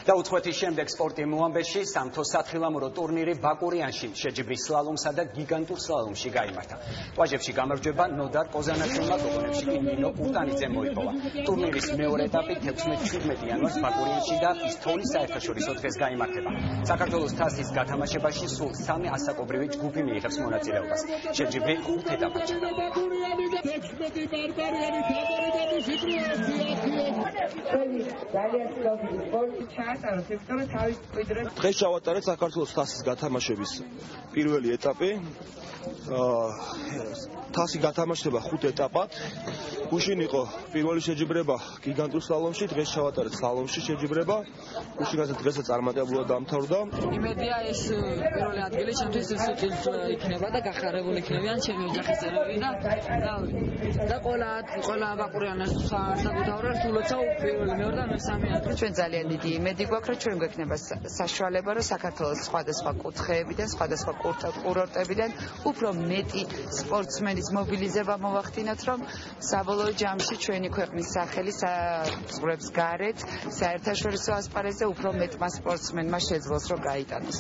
დაუწყვეტის შემდეგ სპორტი მოამბეში სამთო სათხილამურო ტურნირი ბაკურიანში შეჯიბრის სლალომსა და გიგანტურ სლალომში გაიმართა. ვაჟებში გამარჯვება ნოდარ ყოზანაშვილმა, გოგონებში კი ნინო უტანიძემ მოიპოვა. ტურნირის მეორე ეტაპი 16-17 იანვარს ბაკურიანში და პისტოლის საერთაშორისო დღეს გაიმართება. საქართველოს თასის გათამაშებაში სულ 3 ასაკობრივი ჯგუფი მიიღებს მონაწილეობას. შეჯიბრი 5 ეტაპად ჩატარდება. დღეს ჩავატარეთ საქართველოს თასის გათამაშების პირველი ეტაპი. თასი გათამაშდება 5 ეტაპად. გუშინ იყო პირველი შეჯიბრება გიგანტურ სლალომში, დღეს ჩავატარეთ სლალომში შეჯიბრება. გუშინაც დღესაც წარმატებულად დამთავრდა. იმედია ეს პირველი ადგილი ჩემთვის სუჭილს იქნება და გახარებული იქნებიან ჩემი ოჯახის წევრები და ყველა ბაკურიანას საკუთაურად სულოცავ პირველი მეორე და მესამე ადგილი. ჩვენ ძალიან დიდი იმედი გვაქვს, რომ ჩვენ გვექნება საშუალება, რომ საქართველოს სხვადასხვა კუთხეებიდან, სხვადასხვა კურორტებიდან უფრო მეტი სპორტსმენის მობილიზება მოვახდინოთ, რომ საბოლოო ჯამში ჩვენი ქვეყნის სახელი საზღვრებს გარეთ საერთაშორისო ასპარეზზე უფრო მეტმა სპორტსმენმა შეძლოს, რომ გაიტანოს.